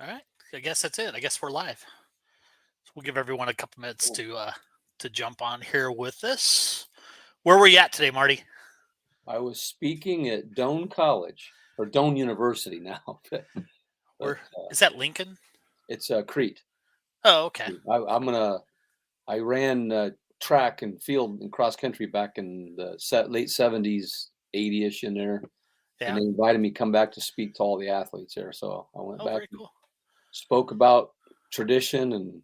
All right. I guess that's it. I guess we're live. So we'll give everyone a couple minutes Cool. to jump on here with us. Where were you at today, Marty? I was speaking at Doane College or Doane University now, but Where is that Lincoln? it's Crete. Oh, okay. I ran track and field and cross country back in the late '70s, '80ish in there, and Yeah. they invited me to come back to speak to all the athletes there. So I went Oh, back very and cool. spoke about tradition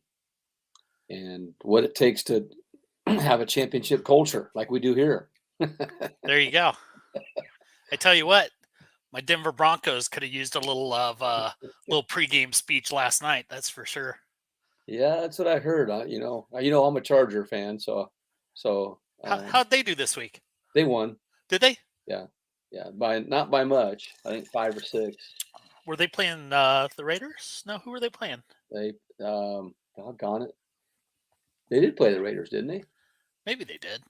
and what it takes to have a championship culture like we do here. There you go. I tell you what, my Denver Broncos could have used a little pregame speech last night. That's for sure. Yeah, that's what I heard. I'm a Charger fan, so How'd they do this week? they won. Did they? Yeah, yeah, by not by much. I think 5 or 6. Were they playing the Raiders? No, who were they playing? They, doggone it, they did play the Raiders, didn't they? Maybe they did.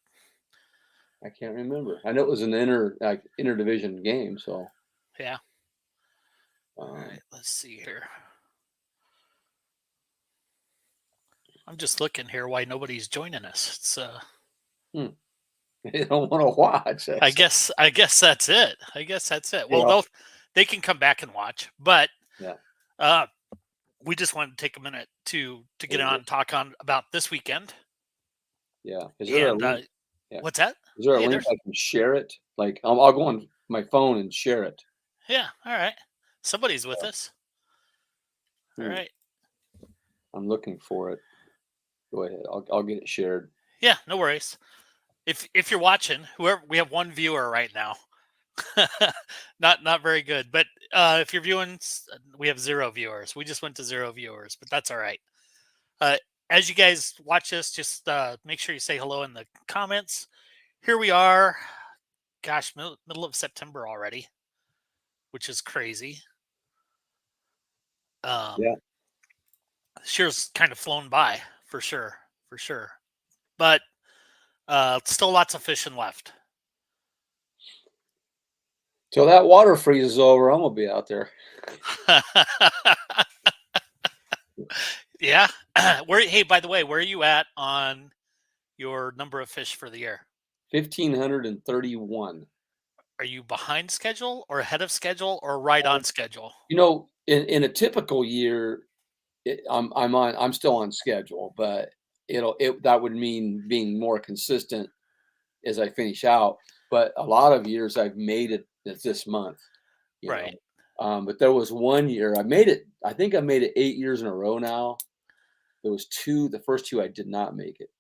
I can't remember. I know it was an interdivision game. So Yeah. All um, right. Let's see here. I'm just looking here why nobody's joining us. It's hmm, they don't want to watch. I guess that's it. I guess that's it. Well, Yeah, they can come back and watch, but yeah, uh, we just wanted to take a minute to get on yeah. and talk on about this weekend. Yeah. Is there a And link? Yeah. what's that? Is there a Hey, link there's I can share it? Like I'll go on my phone and share it. yeah. All right, somebody's with Uh, us. All hmm, right. I'm looking for it. Go ahead. I'll get it shared. Yeah, no worries. If you're watching, whoever we have one viewer right now. Not very good, but if you're viewing, we have 0 viewers. We just went to 0 viewers, but that's all right. Uh, as you guys watch this, just make sure you say hello in the comments. Here we are. Gosh, middle of September already, which is crazy. Um, Yeah. this year's kind of flown by for sure, for sure. But still lots of fishing left. Till that water freezes over, I'm gonna be out there. Yeah. Where? Hey, by the way, where are you at on your number of fish for the year? 1,531. Are you behind schedule or ahead of schedule or right on schedule? In a typical year, I'm still on schedule, but that would mean being more consistent as I finish out. But a lot of years I've made it this month, you know. Right. But there was one year I made it. I think I made it 8 years in a row now. There was two. The first two I did not make it,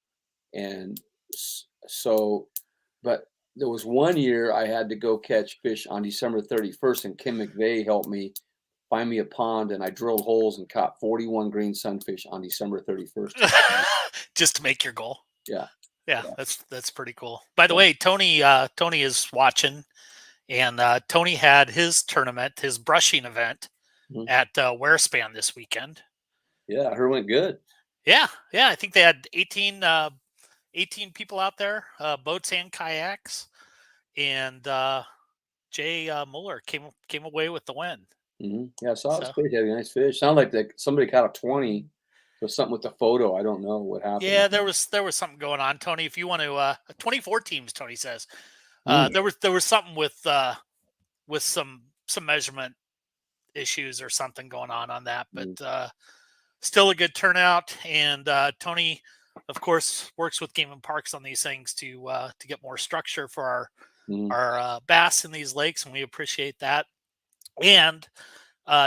and so, but there was one year I had to go catch fish on December 31st, and Kim McVeigh helped me find me a pond, and I drilled holes and caught 41 green sunfish on December 31st. Just to make your goal. Yeah, Yeah, yeah, that's pretty cool. By the yeah. way, Tony is watching, and Tony had his tournament, his brushing event Mhm. at Wearspan this weekend. Yeah, her went good. Yeah, yeah, I think they had 18 people out there, boats and kayaks, and Jay Muller came away with the win. Yeah, I saw it. It's So great. Having nice fish. Sound like somebody caught a 20. There was something with the photo. I don't know what happened. yeah, there was something going on, Tony. If you want to, 24 teams, Tony says Mm, there was something with some measurement issues or something going on that, but mm, still a good turnout. And Tony, of course, works with Game and Parks on these things to get more structure for mm. our bass in these lakes, and we appreciate that. And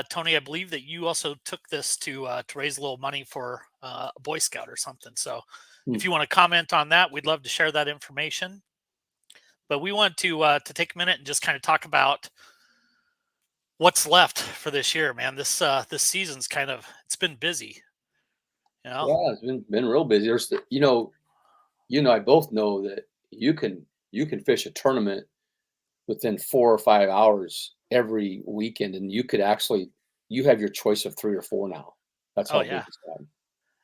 Tony, I believe that you also took this to raise a little money for a Boy Scout or something. So if Mm. you want to comment on that, we'd love to share that information. But we want to take a minute and just kind of talk about what's left for this year, man. This season's it's been busy, you know. Yeah, it's been real busy. I both know that you can fish a tournament within 4 or 5 hours every weekend, and you have your choice of 3 or 4 now. That's Oh how big yeah. it's gotten.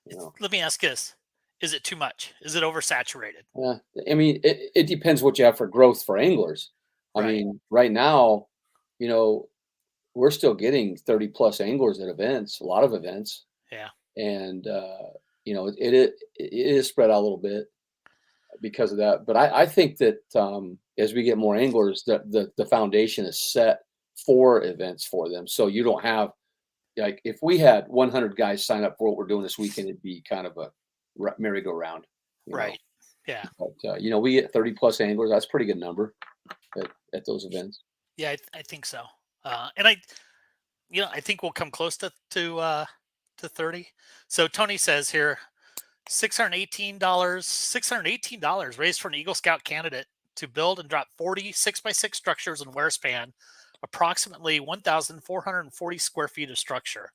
You know. Let me ask this: is it too much? Is it oversaturated? Yeah, I mean, it depends what you have for growth for anglers. I Right. mean, right now, you know, we're still getting 30 plus anglers at events, a lot of events, Yeah. and it is spread out a little bit because of that. But I think that as we get more anglers, the foundation is set for events for them. So you don't have, like, if we had 100 guys sign up for what we're doing this weekend, it'd be kind of a merry-go-round, you know. Right. Yeah. But we get 30 plus anglers. That's a pretty good number at those events. Yeah. I think so. And I think we'll come close to 30. So Tony says here, $618 raised for an Eagle Scout candidate to build and drop 40 6x6 structures in Wearspan, approximately 1,440 square feet of structure.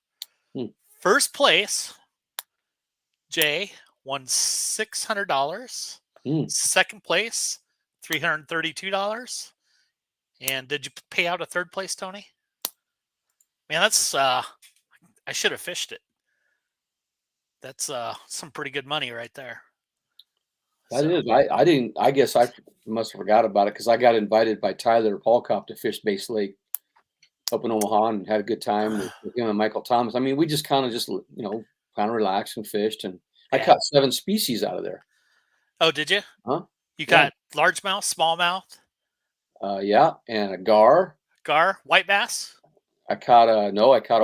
Hmm. First place, Jay, won $600. Second place, $332. And did you pay out a third place, Tony? Man, that's I should have fished it. That's some pretty good money right there. That is. I didn't. I guess I must have forgot about it because I got invited by Tyler Paulkop to fish Base Lake up in Omaha and had a good time with him and Michael Thomas. I mean, we just kind of relaxed and fished, and I caught 7 species out of there. Oh, did you? Huh? You got largemouth, smallmouth? Yeah, and a gar. Gar, white bass? I caught a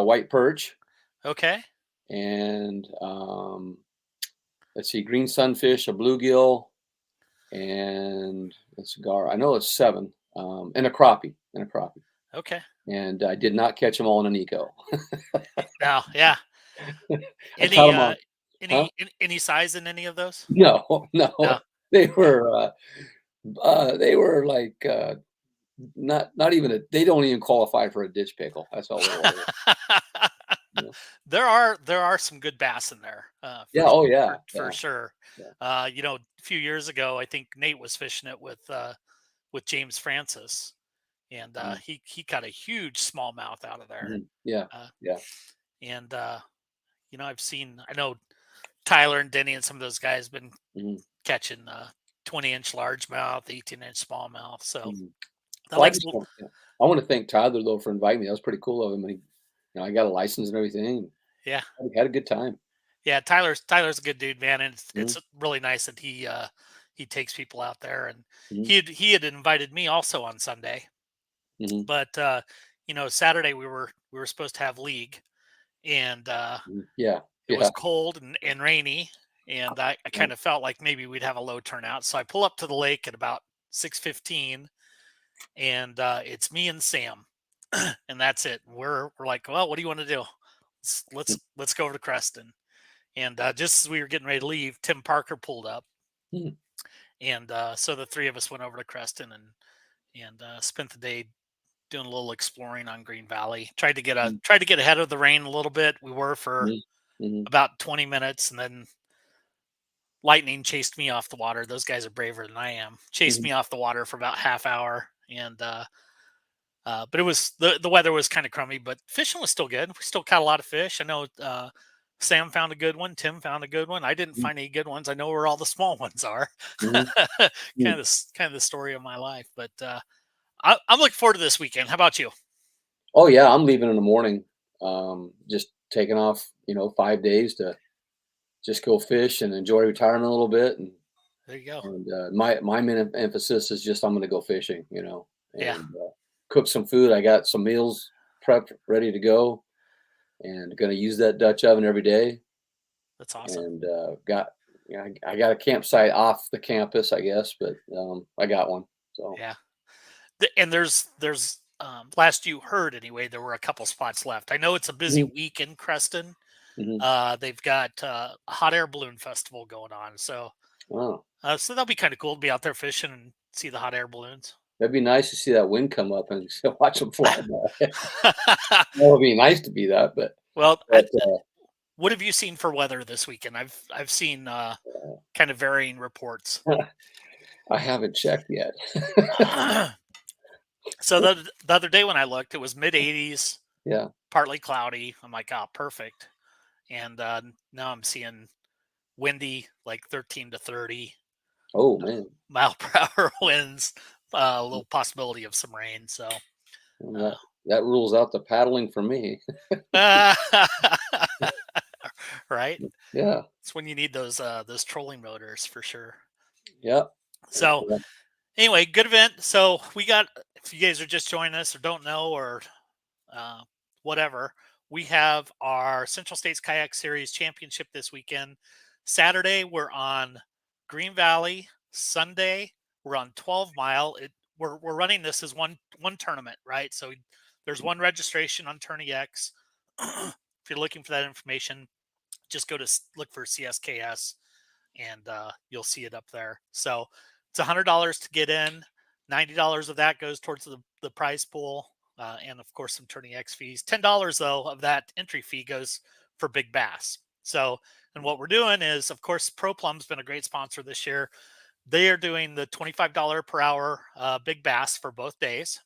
white perch. Okay. And let's see, green sunfish, a bluegill, and it's gar. I know it's 7, and a crappie, Okay. And I did not catch them all in an eco. Now, yeah. I caught them on. Any size in any of those? No. They were like not even they don't even qualify for a ditch pickle. That's all they were. There are some good bass in there. For sure. Yeah. A few years ago, I think Nate was fishing it with James Francis, and he caught a huge smallmouth out of there. Mm-hmm. Yeah. And I know Tyler and Denny and some of those guys been catching 20-inch largemouth, 18-inch smallmouth. So I want to thank Tyler though for inviting me. That was pretty cool of him. I got a license and everything. Yeah, we had a good time. Yeah, Tyler's a good dude, man, and it's really nice that he takes people out there. And he had invited me also on Sunday, but Saturday we were supposed to have league, and it was cold and rainy, and I kind of felt like maybe we'd have a low turnout. So I pull up to the lake at about 6:15, and it's me and Sam, and that's it. We're like, well, what do you want to do? Let's go over to Creston. And just as we were getting ready to leave, Tim Parker pulled up, and so the three of us went over to Creston and spent the day doing a little exploring on Green Valley. Tried to get ahead of the rain a little bit. We were for about 20 minutes, and then lightning chased me off the water. Those guys are braver than I am. Chased me off the water for about half hour, and but it was the weather was kind of crummy, but fishing was still good. We still caught a lot of fish. I know Sam found a good one. Tim found a good one. I didn't find any good ones. I know where all the small ones are. kind of the story of my life. But I'm looking forward to this weekend. How about you? Oh yeah, I'm leaving in the morning. Just taking off, 5 days to just go fish and enjoy retirement a little bit. And there you go. And my main emphasis is just I'm going to go fishing, and cook some food. I got some meals prepped, ready to go. And going to use that Dutch oven every day. That's awesome. And I got a campsite off the campus, I guess, but I got one. So yeah. And there's last you heard anyway, there were a couple spots left. I know it's a busy week in Creston. They've got a hot air balloon festival going on, so so that'll be kind of cool to be out there fishing and see the hot air balloons. That'd be nice to see that wind come up and watch them fly by. Well, it'd be nice to be that, but what have you seen for weather this weekend? I've seen kind of varying reports. I haven't checked yet. So the other day when I looked, it was mid 80s. Yeah, partly cloudy. I'm like, oh, perfect. And now I'm seeing windy, like 13 to 30. Oh man, mile per hour winds. A little possibility of some rain. So that rules out the paddling for me. Right? Yeah. It's when you need those trolling motors for sure. Yep. So anyway, good event. So we got, if you guys are just joining us or don't know or uh, whatever, we have our Central States Kayak Series Championship this weekend. Saturday we're on Green Valley. Sunday we're on 12 Mile. We're running this as one tournament, right? So there's one registration on Tourney X. If you're looking for that information, just go to look for CSKS and you'll see it up there. So it's $100 to get in. $90 of that goes towards the prize pool, and of course some Tourney X fees. $10 though of that entry fee goes for big bass. So, and what we're doing is, of course, Pro Plum's been a great sponsor this year. They are doing the $25 per hour big bass for both days.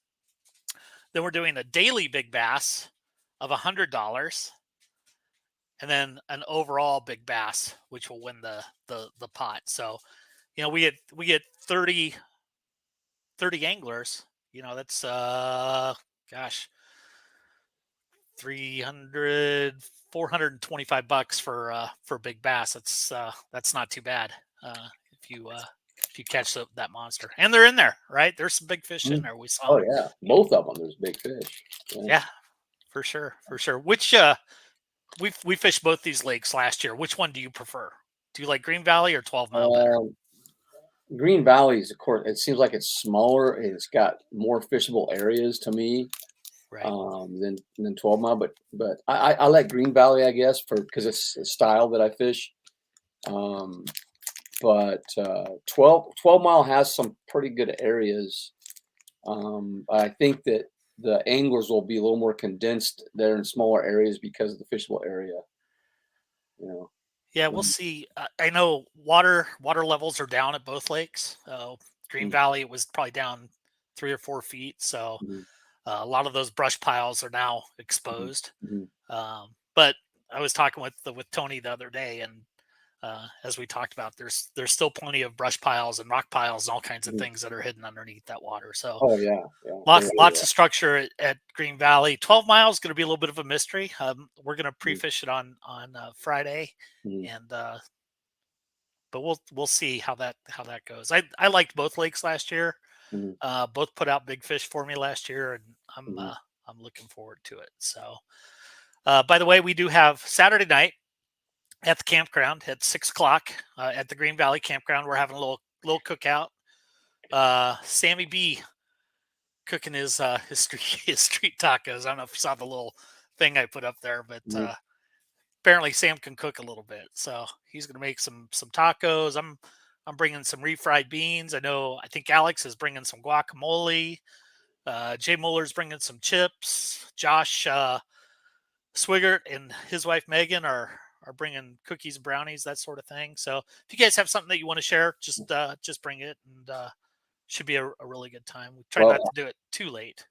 Then we're doing a daily big bass of $100, and then an overall big bass, which will win the pot. So, we get 30 anglers. That's gosh, 300 $425 for big bass. That's not too bad if you catch that monster. And they're in there, right? There's some big fish in there. We saw. Oh yeah, both of them. There's big fish. Yeah, for sure. Which we fished both these lakes last year. Which one do you prefer? Do you like Green Valley or 12 Mile better? Green Valley's, of course, it seems like it's smaller and it's got more fishable areas to me, Right. than 12 Mile. But I like Green Valley, I guess, because it's a style that I fish. But 12 Mile has some pretty good areas. I think that the anglers will be a little more condensed there in smaller areas because of the fishable area. Yeah, we'll see. I know water levels are down at both lakes. Green Valley, it was probably down 3 or 4 feet. So a lot of those brush piles are now exposed. But I was talking with Tony the other day, and as we talked about, there's still plenty of brush piles and rock piles and all kinds of things that are hidden underneath that water. So oh yeah, lots of structure at Green Valley. 12 Mile is going to be a little bit of a mystery. We're going to pre-fish it on Friday, and but we'll see how that goes. I liked both lakes last year. Both put out big fish for me last year, and I'm looking forward to it. So, by the way, we do have Saturday night at the campground at 6:00 at the Green Valley campground. We're having a little cookout. Sammy B cooking his street tacos. I don't know if you saw the little thing I put up there, but apparently Sam can cook a little bit, so he's gonna make some tacos. I'm bringing some refried beans. I think Alex is bringing some guacamole. Jay Muller's bringing some chips. Josh Swigert and his wife Megan are bringing cookies and brownies, that sort of thing. So if you guys have something that you want to share, just bring it, and should be a really good time. We try not to do it too late.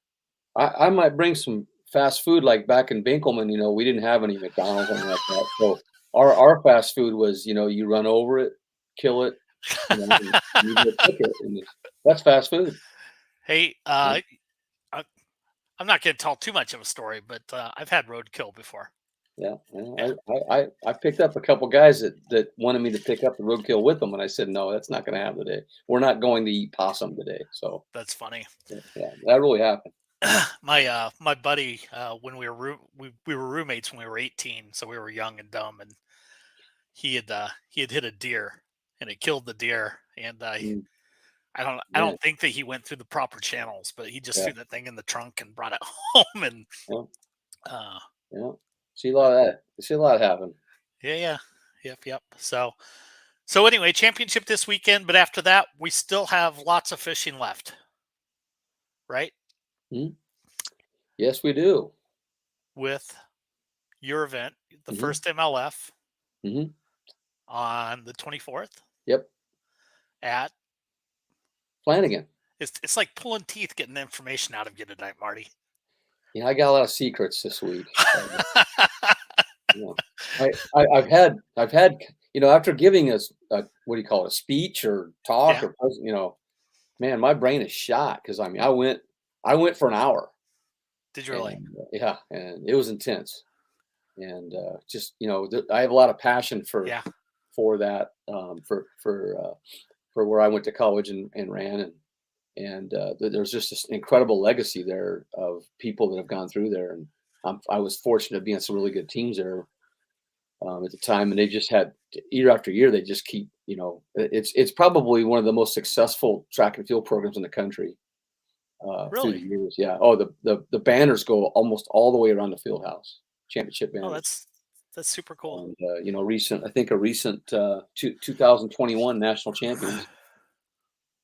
I might bring some fast food, like back in Binkelman. We didn't have any McDonald's or anything like that. So our fast food was, you run over it, kill it, and you go cook it, and that's fast food. Hey, I'm not going to tell too much of a story, but I've had roadkill before. Yeah. I picked up a couple guys that wanted me to pick up the roadkill with them, and I said, no, that's not going to happen today. We're not going to eat possum today. So that's funny. Yeah, that really happened. My buddy, when we were roommates when we were 18, so we were young and dumb, and he had hit a deer, and it killed the deer, and I don't think that he went through the proper channels, but he just threw that thing in the trunk and brought it home, and see a lot of that. See a lot happen. Yep. So anyway, championship this weekend, but after that, we still have lots of fishing left, right? Yes, we do. With your event, the first MLF on the 24th. Yep. At Flanagan. It's like pulling teeth getting the information out of you tonight, Marty. I got a lot of secrets this week. I've had after giving us what do you call it, a speech or talk or man, my brain is shot because I went for an hour. Did you really? and yeah, and it was intense. And just I have a lot of passion Yeah. for that, for where I went to college and ran, and there's just this incredible legacy there of people that have gone through there, and I was fortunate to be on some really good teams there at the time, and they just had year after year they just keep it's probably one of the most successful track and field programs in the country through the Really? years. Yeah. Oh, the banners go almost all the way around the field house. Championship Oh, banners. that's super cool. And I think a recent 2021 national champions,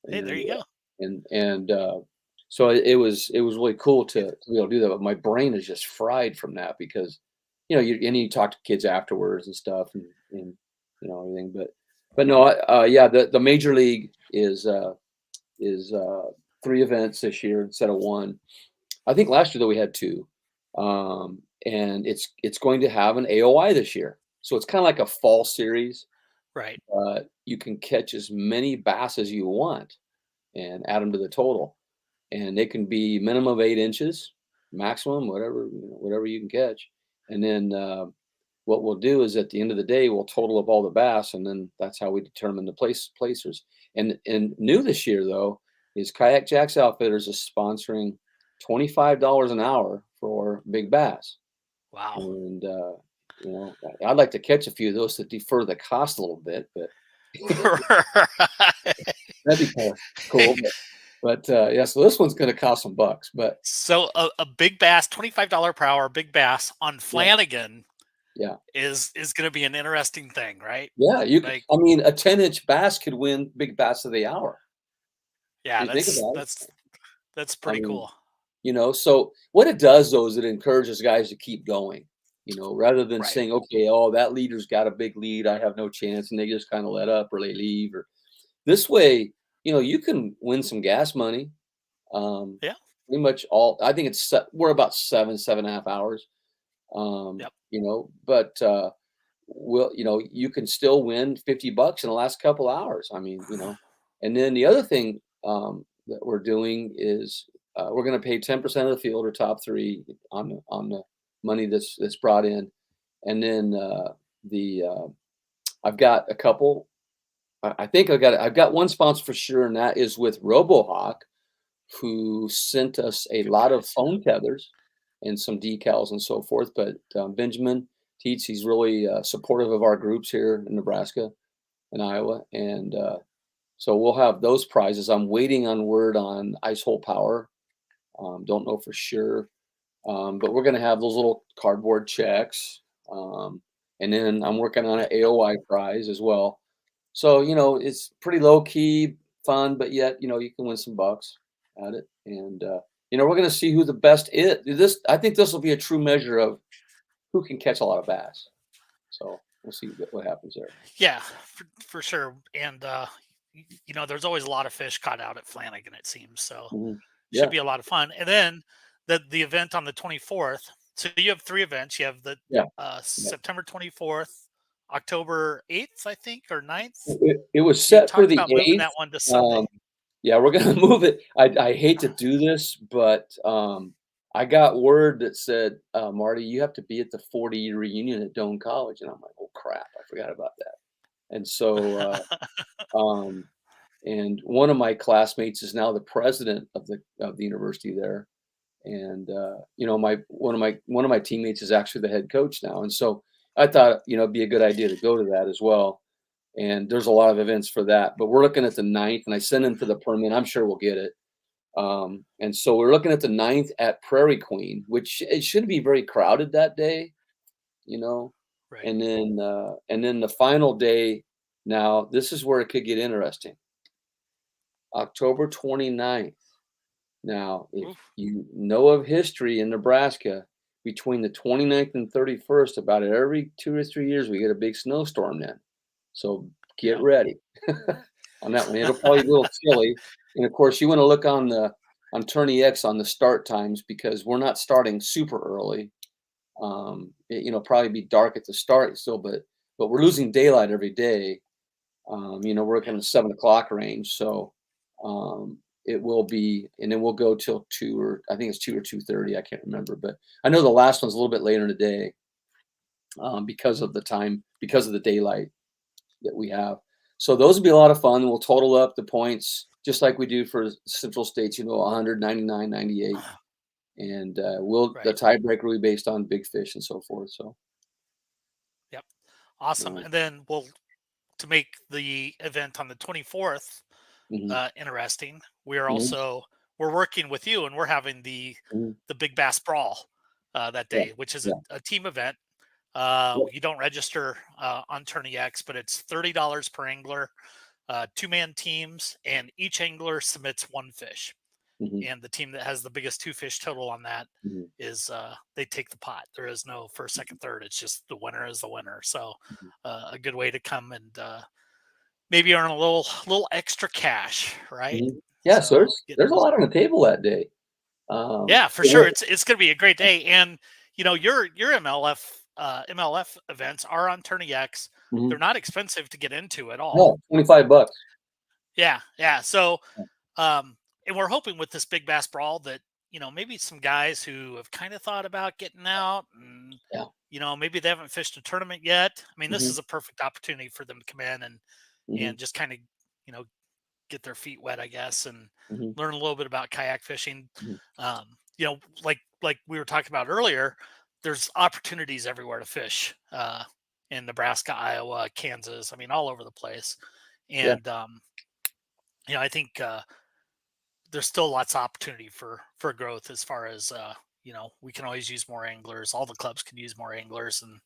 Hey, there and you go. so it was really cool to be able to do that. But my brain is just fried from that because you talk to kids afterwards and stuff and everything. But no, yeah, the major league is 3 events this year instead of one. I think last year though we had two, and it's going to have an AOI this year, so it's kind of like a fall series. Right. You can catch as many bass as you want and add them to the total, and they can be minimum of 8 inches, maximum whatever you can catch, and then what we'll do is at the end of the day we'll total up all the bass, and then that's how we determine the placers. And new this year though is KayakJak's Outfitters is sponsoring $25 an hour for big bass. Wow. And I'd like to catch a few of those to defer the cost a little bit, but that'd be kind of cool. But yeah, so this one's going to cost some bucks, but So a big bass, $25 per hour, big bass on yeah, Flanagan yeah, is going to be an interesting thing, right? yeah. Like, I mean, a 10-inch bass could win big bass of the hour. yeah, You think that's about it. that's that's I pretty mean, cool. so what it does though is it encourages guys to keep going. Rather than Right. saying, okay, oh, that leader's got a big lead, I have no chance, and they just kind of let up or they leave. Or this way, you can win some gas money. Um, Yeah. Pretty much all. I think we're about 7.5 hours. Yep. But you can still win $50 in the last couple hours. I mean, and then the other thing that we're doing is we're going to pay 10% of the field or top three on the money that's brought in, and then the I've got a couple. I think I've got one sponsor for sure, and that is with RoboHawk, who sent us a Good lot of guys. foam tethers and some decals and so forth. But Benjamin Teets, he's really supportive of our groups here in Nebraska and Iowa, and so we'll have those prizes. I'm waiting on word on Ice Hole Power. Don't know for sure, but we're going to have those little cardboard checks, and then I'm working on an AOI prize as well. So it's pretty low key fun, but yet you can win some bucks at it, and we're going to see who the best is. I think this will be a true measure of who can catch a lot of bass. So we'll see what happens there. Yeah, for sure. And there's always a lot of fish caught out at Flanagan, it seems. So Hmm. should Yeah, be a lot of fun. And then the event on the 24th. So you have 3 events. You have the yeah, yeah. September 24th, October 8th, I think, or 9th. It was You had set for talked the about moving 8th. that one to Sunday. Yeah, we're gonna move it. I hate to do this, but I got word that said, Marty, you have to be at the 40-year reunion at Doane College, and I'm like, oh crap, I forgot about that. And so, and one of my classmates is now the president of the university there, and my one of my teammates is actually the head coach now, and so I thought it'd be a good idea to go to that as well. And there's a lot of events for that, but we're looking at the 9th, and I sent in for the permit. I'm sure we'll get it. And so we're looking at the 9th at Prairie Queen, which it should be very crowded that day, you know. Right. And then the final day. Now this is where it could get interesting. October 29th. Now, if Oof. you know of history in Nebraska, between the 29th and 31st, about every 2 or 3 years, we get a big snowstorm then. So get Yeah. ready on that one. It'll probably be a little chilly. And of course, you want to look on Tourney X on the start times because we're not starting super early. Probably be dark at the start still, but we're losing daylight every day. We're Yeah. in the 7 o'clock range. So, it will be, and then we'll go till 2, or I think it's 2 or 2:30. I can't remember, but I know the last one's a little bit later in the day, because of the time, because of the daylight that we have. So those will be a lot of fun. We'll total up the points just like we do for Central States, 199, 98. And the Right. tiebreaker will be based on big fish and so forth. So, Yep. Awesome. uh, And then to make the event on the 24th mhm, interesting, mhm, we're working with you, and we're having mhm. the Big Bass Brawl that Yeah, day, which is yeah, a team event. yep, You don't register on Tourney X, but it's $30 per angler, 2-man teams, and each angler submits one fish. mhm, And the team that has the biggest two fish total on that mhm, is they take the pot. There is no first, second, third. It's just the winner is the winner. So mhm, a good way to come and maybe earn a little extra cash, right? mhm. Yeah, so So there's a lot on the table that day. yeah, for So sure. It's going to be a great day, and your MLF events are on Tourney X. mhm. They're not expensive to get into at all. No, $25. Yeah, yeah. So, um, and we're hoping with this Big Bass Brawl that maybe some guys who have kind of thought about getting out, and Yeah. maybe they haven't fished a tournament yet. I mean, this Mhm, is a perfect opportunity for them to come in mhm, and just kind of you know get their feet wet, I guess, and mhm, learn a little bit about kayak fishing. mhm, Like we were talking about earlier, there's opportunities everywhere to fish in Nebraska, Iowa, Kansas. I mean, all over the place. yeah, And I think there's still lots of opportunity for growth as far as we can always use more anglers. All the clubs can use more anglers, and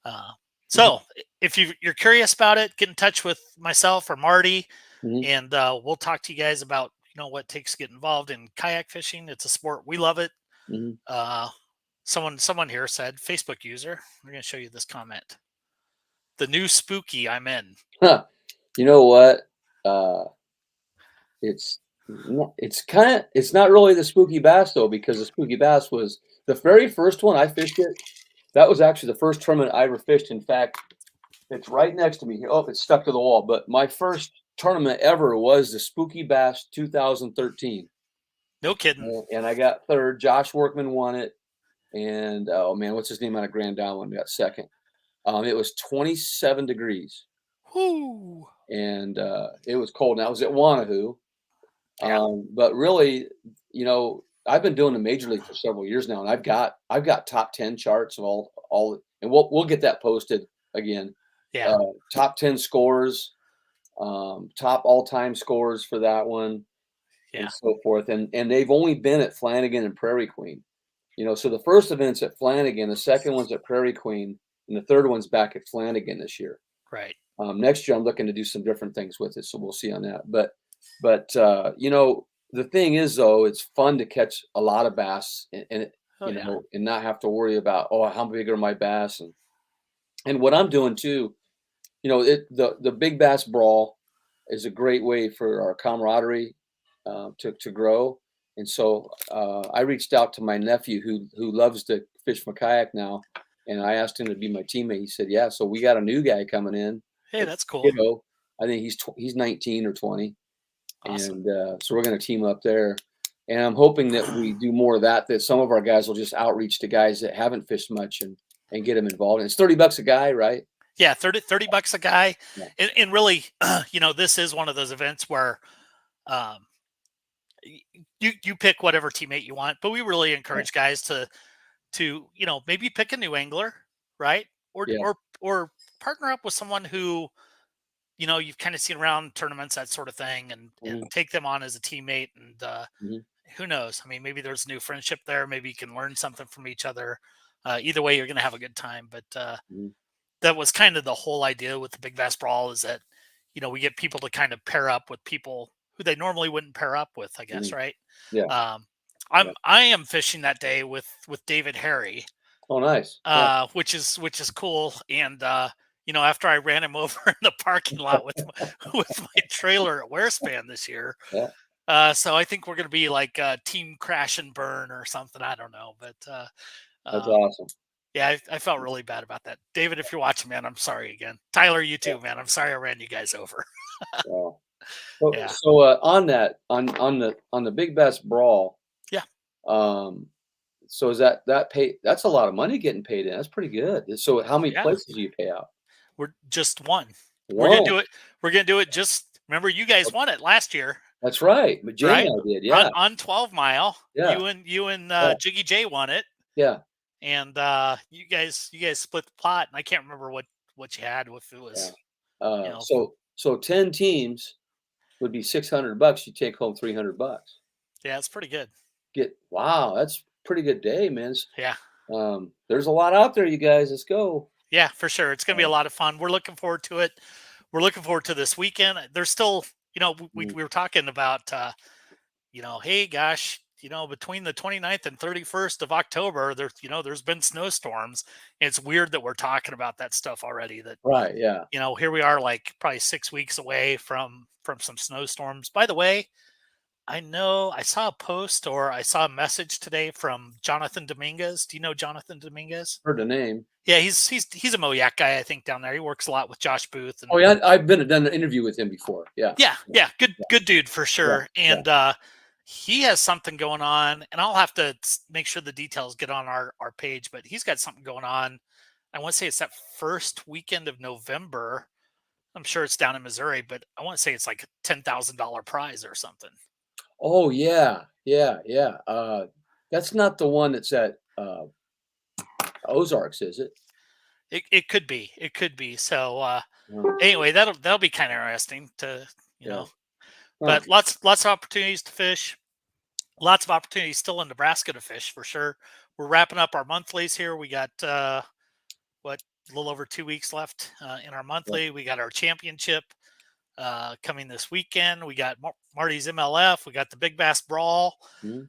uh, mhm, so if you're curious about it, get in touch with myself or Marty, mhm, and we'll talk to you guys about what it takes to get involved in kayak fishing. It's a sport, we love it. mhm. uh someone here said, Facebook user, we're going to show you this comment: the new spooky, I'm in. Huh. You know what? Uh, it's not really the spooky bass though, because the spooky bass was the very first one I fished it. That was actually the first tournament I ever fished. In fact, it's right next to me here. Oh, it's stuck to the wall. But my first tournament ever was the Spooky Bass 2013, No kidding. and I got third. Josh Workman won it, and oh man, what's his name out of Grand Island got second. It was 27 degrees, Whoo. and it was cold. Now I was at Wanahoo, Yeah, but really, I've been doing the major league for several years now, and I've got top 10 charts of all, and we'll get that posted again. yeah, Uh, Top 10 scores, top all-time scores for that one, and yeah. so forth. And they've only been at Flanagan and Prairie Queen. So the first event's at Flanagan, the second one's at Prairie Queen, and the third one's back at Flanagan this year. Right. Next year, I'm looking to do some different things with it, so we'll see on that. But the thing is, though, it's fun to catch a lot of bass, Oh yeah. and not have to worry about, oh, how big are my bass, and what I'm doing too. The big bass brawl is a great way for our camaraderie to grow. And so I reached out to my nephew who loves to fish from kayak now, and I asked him to be my teammate. He said, "Yeah." So we got a new guy coming in. Hey, It's that's cool. kiddo. I think he's 19 or 20, Awesome. and so we're going to team up there. And I'm hoping that we do more of that. That some of our guys will just outreach to guys that haven't fished much and get them involved. And it's $30 a guy, right? Yeah, 30 bucks a guy. Yeah. And really, this is one of those events where um, you pick whatever teammate you want, but we really Yeah. encourage guys to maybe pick a new angler, right? Or Yeah. or or partner up with someone who you've kind of seen around tournaments, that sort of thing, and Mhm, take them on as a teammate. And mhm, who knows? I mean, maybe there's a new friendship there. Maybe you can learn something from each other. Either way, you're going to have a good time. But mhm, that was kind of the whole idea with the Big Bass Brawl, is that we get people to kind of pair up with people who they normally wouldn't pair up with, I guess, mhm. right? Yeah. um Yeah. I am fishing that day with David Harry, Oh, nice. Yeah. which is cool. And after I ran him over in the parking lot with with my trailer at Wearspan this year, Yeah. so I think we're going to be like team crash and burn or something, I don't know. But That's um awesome. yeah, I felt really bad about that. David, if you're watching, man, I'm sorry again. Tyler, you Yeah. too, man. I'm sorry I ran you guys over. Yeah. Yeah. So on that, on the Big Bass Brawl, Yeah. um, so is that pay? That's a lot of money getting paid in. That's pretty good. So how many Yeah. places do you pay out? We're just one. We're gonna One. do it. We're gonna do it. Just remember, you guys won it last year, That's right. But Jay and right? I did. Yeah. On 12 Mile, Yeah. you and Yeah. Jiggy J won it, Yeah. and you guys split the pot. And I can't remember what you had. If it Yeah. was, you know, So 10 teams would be $600. You take home $300. yeah, it's pretty good. Wow, that's pretty good day, man. Yeah. There's a lot out there, you guys. Let's go. Yeah, for sure. It's going to be a Uh, lot of fun. We're looking forward to it. We're looking forward to this weekend. There's still, mm, we were talking about, hey, gosh, between the 29th and 31st of October, there's been snowstorms. And it's weird that we're talking about that stuff already. That, right, yeah. here we are, like probably 6 weeks away from some snowstorms. By the way, I know I saw a post or I saw a message today from Jonathan Dominguez. Do you know Jonathan Dominguez? Heard the name. Yeah, he's a Moyak guy, I think, down there. He works a lot with Josh Booth Oh and yeah, I've done an interview with him before. Yeah. yeah, Yeah. good dude for Yeah. sure. Yeah. And he has something going on, and I'll have to make sure the details get on our page. But he's got something going on. I want to say it's that first weekend of November. I'm sure it's down in Missouri, but I want to say it's like a $10,000 prize or something. Oh yeah. Yeah. Yeah. That's not the one that's at Ozarks, is it? It could be. It could be. So Oh, anyway, that'll be kind of interesting to yeah. Huh. but lots of opportunities to fish. Lots of opportunities still in Nebraska to fish for sure. We're wrapping up our monthlies here. We got what a little over 2 weeks left in our Yeah. monthly. We got our championship coming this weekend. We got Marty's MLF. We got the Big Bass Brawl. Mhm.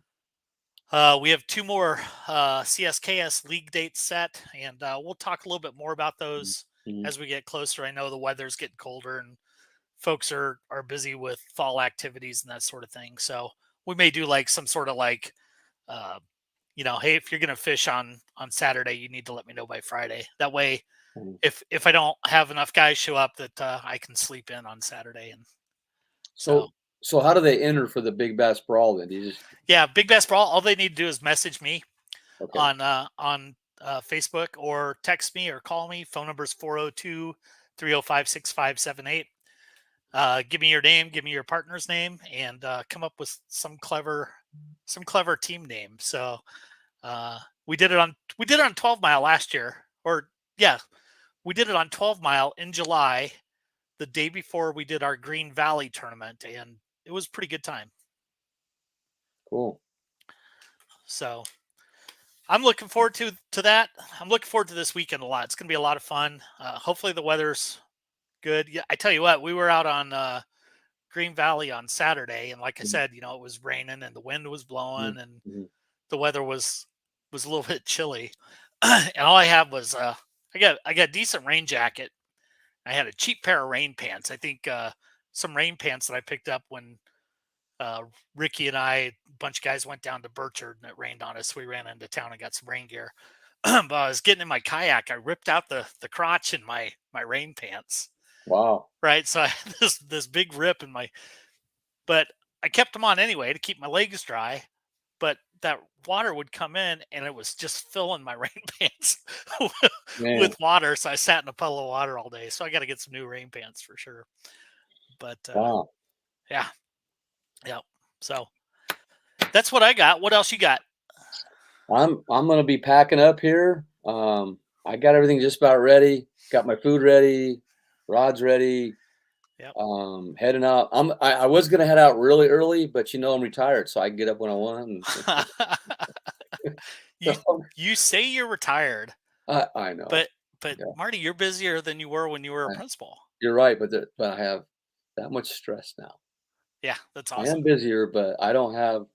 We have two more CSKS league dates set, and we'll talk a little bit more about those Mhm. as we get closer. I know the weather's getting colder and folks are busy with fall activities and that sort of thing. So we may do like some sort of like, uh, hey, if you're gonna fish on Saturday, you need to let me know by Friday. That way, Mhm. if I don't have enough guys show up, that I can sleep in on Saturday. And so So so how do they enter for the Big Bass Brawl then? Do you just yeah, Big Bass Brawl. All they need to do is message me okay. on Facebook or text me or call me. Phone number is 402-305-6578. Give me your name, give me your partner's name, and come up with some clever team name. So we did it on 12 Mile last year, or yeah, we did it on 12 Mile in July, the day before we did our Green Valley tournament, and it was a pretty good time. Cool. So I'm looking forward to that. I'm looking forward to this weekend a lot. It's going to be a lot of fun. Hopefully the weather's good. Yeah, I tell you what, we were out on Green Valley on Saturday, and like I Mhm. said, it was raining and the wind was Mhm. blowing and Mhm. the weather was a little bit chilly. And all I had was I got a decent rain jacket. I had a cheap pair of rain pants. I think some rain pants that I picked up when uh, Ricky and a bunch of guys went down to Burchard and it rained on us. We ran into town and got some rain gear. But I was getting in my kayak. I ripped out the crotch in my rain pants. Wow. Right, so I had this big rip in my, but I kept them on anyway to keep my legs dry. But that water would come in and it was just filling my rain pants Man. with water. So I sat in a puddle of water all day. So I got to get some new rain pants for sure. But Wow. yeah, yeah. So that's what I got. What else you got? I'm gonna be packing up here. I got everything just about ready. Got my food ready, rods ready. Yep. Heading out. I was gonna head out really early, but I'm retired, so I can get up when I want. And you you say you're retired, I know. but Yeah, Marty, you're busier than you were when you were a I, principal. you're right, but I have that much stress now. Yeah, that's I am awesome. busier, but I don't have.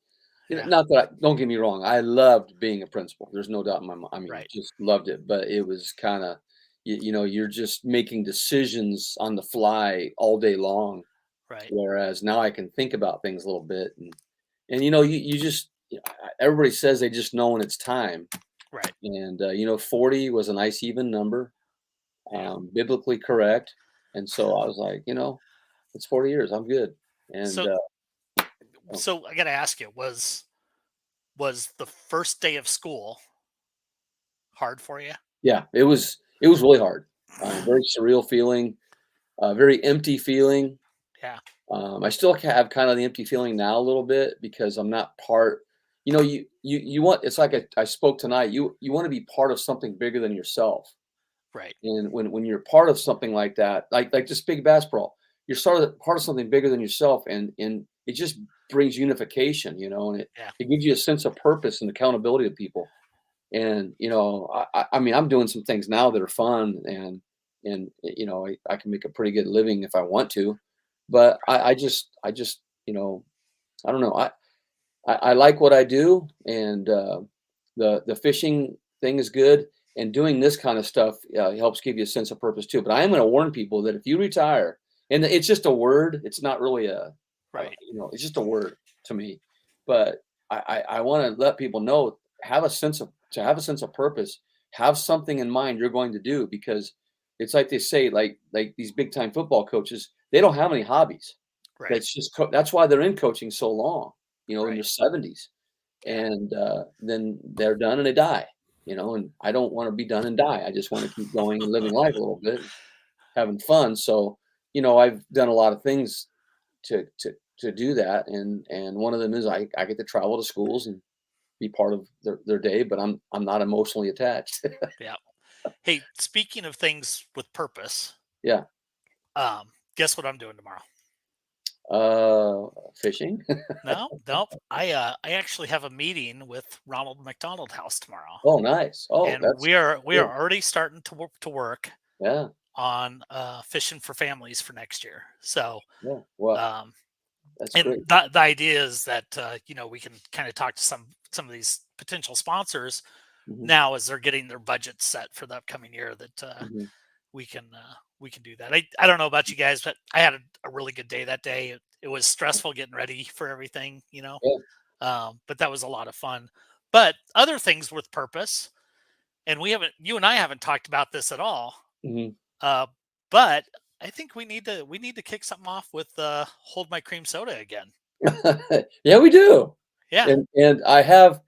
Yeah, Not that. Don't get me wrong. I loved being a principal. There's no doubt in my mind. I mean, right, just loved it. But it was kind of, you're just making decisions on the fly all day long. right. Whereas now I can think about things a little bit, and you just everybody says they just know when it's time, Right. and 40 was a nice even number, Yeah. biblically correct, and so I was like, It's 40 years. I'm good. And So oh, so I got to ask you, was the first day of school hard for you? yeah, it was really hard. Very surreal feeling, very empty feeling. Yeah. I still have kind of the empty feeling now a little bit because I'm not part. You want. It's like I spoke tonight. You want to be part of something bigger than yourself. Right. And when you're part of something like that, like just big basketball, you're sort of part of something bigger than yourself, and it just brings unification, and it Yeah. it gives you a sense of purpose and accountability to people. And I mean, I'm doing some things now that are fun, and I can make a pretty good living if I want to, but I just I don't know. I like what I do, and the fishing thing is good, and doing this kind of stuff helps give you a sense of purpose too. But I am going to warn people that if you retire, and it's just a word, it's not really Right. it's just a word to me. But I want to let people know, have a sense of purpose, have something in mind you're going to do, because it's like they say, like these big time football coaches, they don't have any hobbies. Right. That's why they're in coaching so long, in their Right. 70s, Yeah. and then they're done and they die. And I don't want to be done and die. I just want to keep going and living life a little bit, having fun. So, I've done a lot of things to do that, and one of them is I get to travel to schools and be part of their day, but I'm not emotionally attached. Yeah. Hey, speaking of things with purpose, Yeah. guess what I'm doing tomorrow? Fishing. No, nope. I actually have a meeting with Ronald McDonald House tomorrow, Oh, nice. Oh, and that's we are good. already starting to work Yeah. on fishing for families for next year. So, Yeah. Well, um, that's and great. the idea is that we can kind of talk to some of these potential sponsors Hmm. now as they're getting their budgets set for the upcoming year, that Hmm. we can do that. I don't know about you guys, but I had a really good day that day. It was stressful getting ready for everything, Yeah. but that was a lot of fun. But other things with purpose, and you and I haven't talked about this at all. Hmm. Uh, but I think we need to kick something off with hold my cream soda again. Yeah, we do. Yeah. And I have,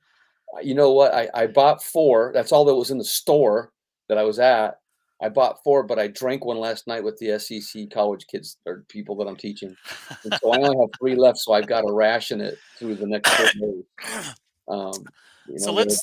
you know what? I bought four. That's all that was in the store that I was at. I bought four, but I drank one last night with the SEC college kids or people that I'm teaching. And so I only have three left. So I've got to ration it through the next 4 days. Um, So get it.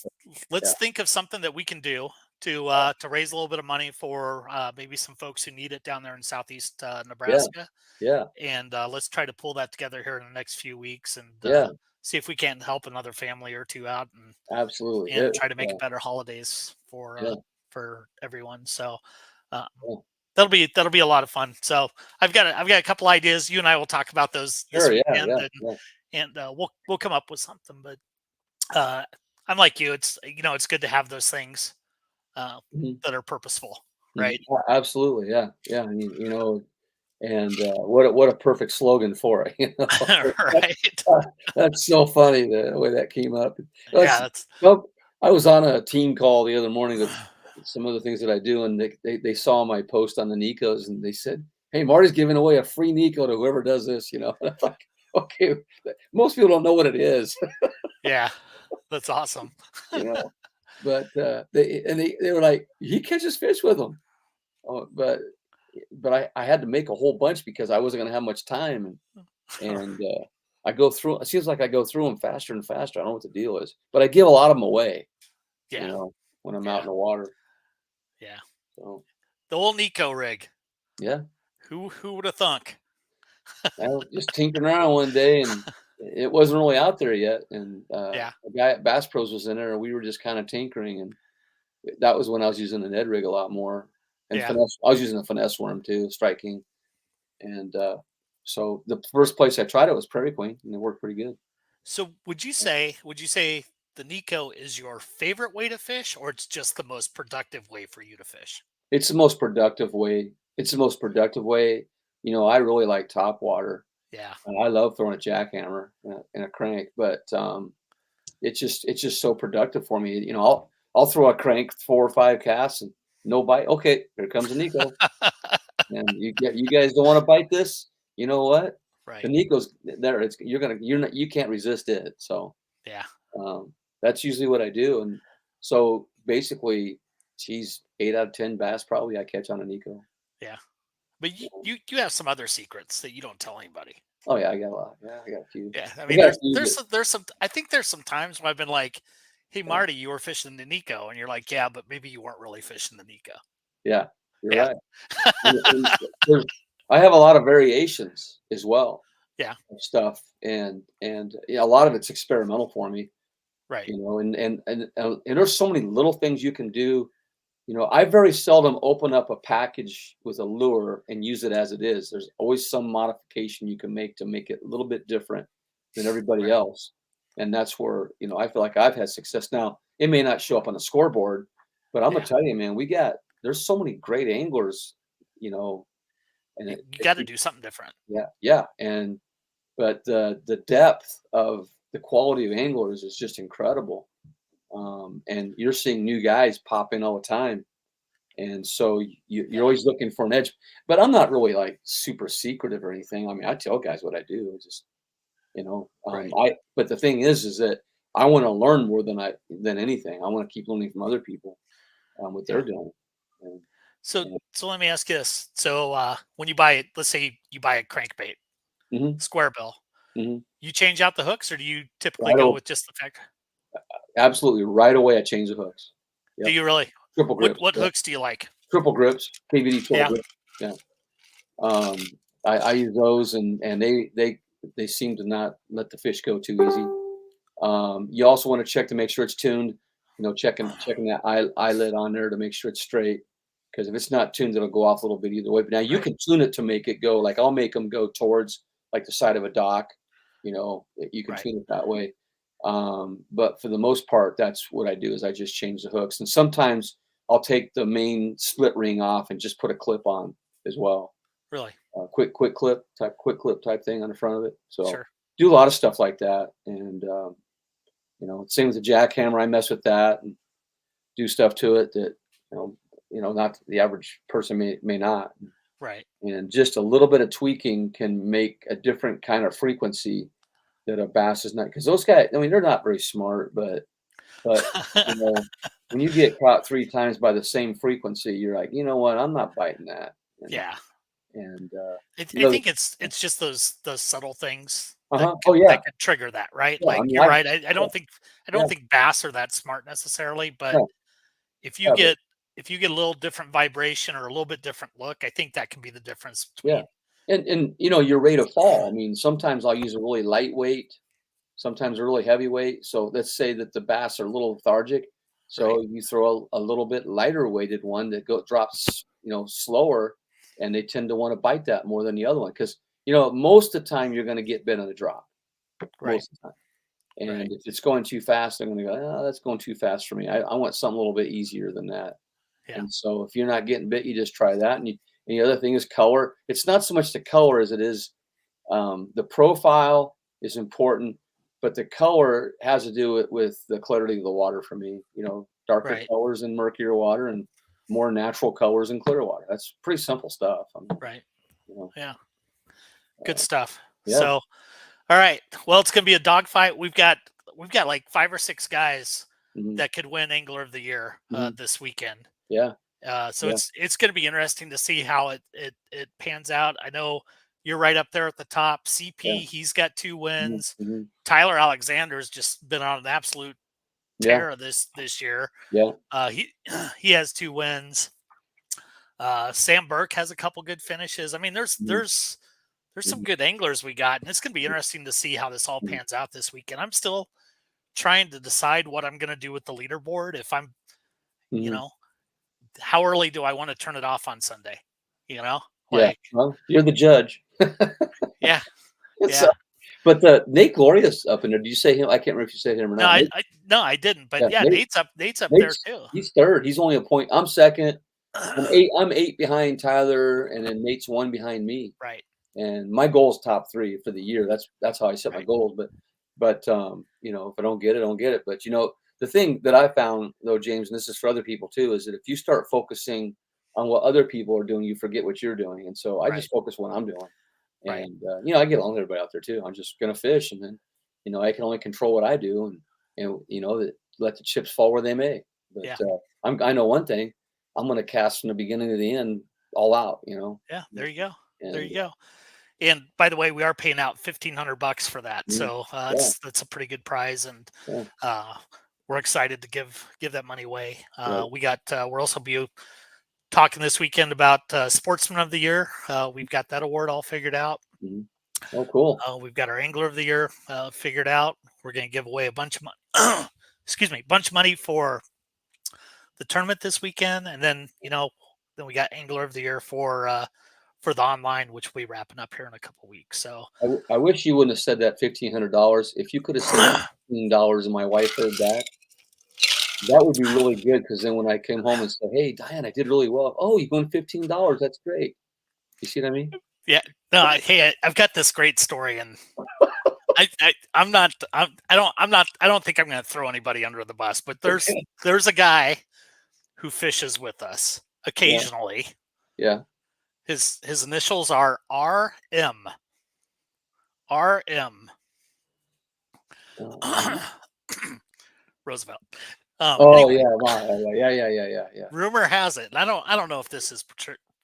let's Yeah. think of something that we can do to raise a little bit of money for maybe some folks who need it down there in southeast Yeah. Nebraska, Yeah. and let's try to pull that together here in the next few weeks, and Yeah. see if we can't help another family or two out, Absolutely. and try to make Yeah. it better holidays Yeah. for everyone. So uh, Yeah. that'll be a lot of fun. So I've got a couple ideas. You and I will talk about those this Sure. Yeah. weekend, Yeah. and Yeah. we'll come up with something. But uh, I'm like you. It's good to have those things uh, Mhm. that are purposeful, Mhm. right? Absolutely. Yeah. Yeah. And what a perfect slogan for it. Right. That's so funny the way that came up. Yeah. That's well, I was on a team call the other morning with some other things that I do, and they saw my post on the Nicos, and they said, "Hey, Marty's giving away a free Nico to whoever does this." And I'm like, okay, most people don't know what it is, Yeah. That's awesome. you know. But they were like, he catches fish with them. Oh, but I had to make a whole bunch because I wasn't gonna have much time, and I go through it seems like I go through them faster and faster. I don't know what the deal is, but I give a lot of them away, Yeah. when I'm out Yeah. in the water. Yeah. So, The old Nico rig. yeah, Who would have thunk? I was just tinkering around one day, and it wasn't really out there yet, and, Yeah. a guy at Bass Pros was in there, and we were just kinda tinkering, and that was when I was using the Ned rig a lot more, and Yeah. finesse I was using a finesse worm too, Strike King, and, so the first place I tried it was Prairie Queen, and it worked pretty good. So would you say the Nico is your favorite way to fish, or it's just the most productive way for you to fish? It's the most productive way. It's the most productive way. I really like top water, Yeah. and I love throwing a jackhammer and a crank, but, it's just so productive for me. I'll throw a crank 4 or 5 casts and no bite. Okay, here comes a Nico, and you guys don't wanna bite this? you know what? The Right. Nico's there. You can't resist it. So Yeah. um, that's usually what I do. And so basically, geez, 8 out of 10 bass probably I catch on a Nico. Yeah. But Um, you have some other secrets that you don't tell anybody. oh yeah, I got a lot. Yeah, I got a few. Yeah. I I mean, got a few that there's some. I think there's some times when I've been like, "Hey, yeah, Marty, you were fishing the Nico," and you're like, "Yeah, but maybe you weren't really fishing the Nico." yeah, you're Yeah. right. And there's I have a lot of variations as well Yeah. of stuff, and yeah, a lot of it's experimental for me, Right. and there's so many little things you can do. I very seldom open up a package with a lure and use it as it is. There's always some modification you can make to make it a little bit different than everybody Right. else. And that's where, I feel like I've had success. Now, it may not show up on the scoreboard, but I'm gonna Yeah. tell you, man, there's so many great anglers, you know, and You got to do something different. yeah, yeah. But the depth of the quality of anglers is just incredible. And you're seeing new guys pop in all the time. And so you're Yeah. always looking for an edge. But I'm not really like super secretive or anything. I mean, I tell guys what I do. I just, Right. but the thing is that I want to learn more than anything. I want to keep learning from other people, what they're Yeah. doing. And, So and so let me ask you this. So when you buy it, let's say you buy a crankbait, hmm square bill, hmm you change out the hooks, or do you typically right, go with just the fact? absolutely right away. I change the hooks. Do Yep, you really? triple grips. What Yeah, hooks do you like? triple grips, KVD short Yeah. grip. Yeah, um, I use those, and they seem to not let the fish go too easy. You also want to check to make sure it's tuned. Checking that eyelid on there to make sure it's straight. Because if it's not tuned, it'll go off a little bit either way. But now you Right. can tune it to make it go. Like I'll make them go towards like the side of a dock. You can Right. tune it that way. But for the most part, that's what I do is I just change the hooks. And sometimes I'll take the main split ring off and just put a clip on as well. Really. Quick clip type thing on the front of it. So Sure. do a lot of stuff like that. And same with the jackhammer. I mess with that and do stuff to it that not the average person may not. Right. And just a little bit of tweaking can make a different kind of frequency that a bass is not. Because those guys, I mean, they're not very smart, but you know, when you get caught 3 times by the same frequency, you're like, you know what, I'm not biting that. And Yeah. and you I know, think it's just those subtle things oh yeah, that could trigger that, right? yeah. I Like mean, you're right. I yeah, don't yeah, think bass are that smart necessarily, but yeah, if you yeah, but get if you get a little different vibration or a little bit different look, I think that can be the difference yeah. between. And your rate of fall. I mean, sometimes I'll use a really lightweight, sometimes a really heavyweight. So let's say that the bass are a little lethargic. Right. So you throw a little bit lighter weighted one that drops, slower, and they tend to want to bite that more than the other one because most of the time you're going to get bit on a drop Right. most of the time. Right. And if it's going too fast, I'm going to go, oh, that's going too fast for me. I want something a little bit easier than that. Yeah. And so if you're not getting bit, you just try that. And the other thing is color. It's not so much the color as it is the profile is important, but the color has to do with the clarity of the water for me. Darker Right. colors in murkier water and more natural colors in clear water. That's pretty simple stuff. I mean, Right. you know, Yeah. Good stuff. yeah. So, all right. Well, it's gonna be a dogfight. We've got like 5 or 6 guys hmm that could win Angler of the Year hmm this weekend. Yeah. So Yeah. it's going to be interesting to see how it pans out. I know you're right up there at the top. Yeah. CP, he's got 2 wins. hmm Tyler Alexander's just been on an absolute Yeah. tear this year. Yeah. He he has 2 wins. Sam Burke has a couple good finishes. I mean, hmm there's some hmm good anglers we got, and it's going to be interesting to see how this all hmm pans out this weekend. I'm still trying to decide what I'm going to do with the leaderboard. If I'm, you hmm know, how early do I want to turn it off on Sunday? You know, Yeah. like, Well, you're the judge. yeah, So, yeah. but Nate Gloria's up in there. Did you say him? I can't remember if you said him or No, not. Nate, no, I didn't. But yeah, yeah, Nate, Nate's up there Nate's too. he's third. He's only a point. I'm second. I'm eight behind Tyler, and then Nate's one behind me. Right, And my goal is top three for the year. That's how I set my right, goals. But if I don't get it, I don't get it. But the thing that I found though, James, and this is for other people too, is that if you start focusing on what other people are doing, you forget what you're doing. And so I right. just focus on what I'm doing. Right. And I get along with everybody out there too. I'm just gonna fish, and then I can only control what I do, and let the chips fall where they may. But Yeah. I know one thing: I'm gonna cast from the beginning to the end, all out. Yeah. There you go. There And you go. And by the way, we are paying out $1,500 for that, mm, so yeah, that's a pretty good prize, and yeah, uh, we're excited to give that money away. right. We're also talking this weekend about Sportsman of the Year. We've got that award all figured out. Mhm. Oh, cool. We've got our Angler of the Year figured out. We're going to give away a bunch of money. Excuse me, bunch of money for the tournament this weekend, and then then we got Angler of the Year for the online, which we'll be wrapping up here in a couple weeks. So I wish you wouldn't have said that $1,500. If you could have said $15 and my wife heard that, that would be really good. Because then when I came home and said, "Hey, Diane, I did really well." "Oh, you won $15. That's great." You see what I mean? yeah, no, hey, I've got this great story, and I'm not, I don't think I'm going to throw anybody under the bus, but Okay. there's a guy who fishes with us Yeah, occasionally. yeah. His initials are RM. RM. Mhm. Roosevelt. Oh, Anyway, yeah, wow, yeah. rumor has it, and I don't know if this is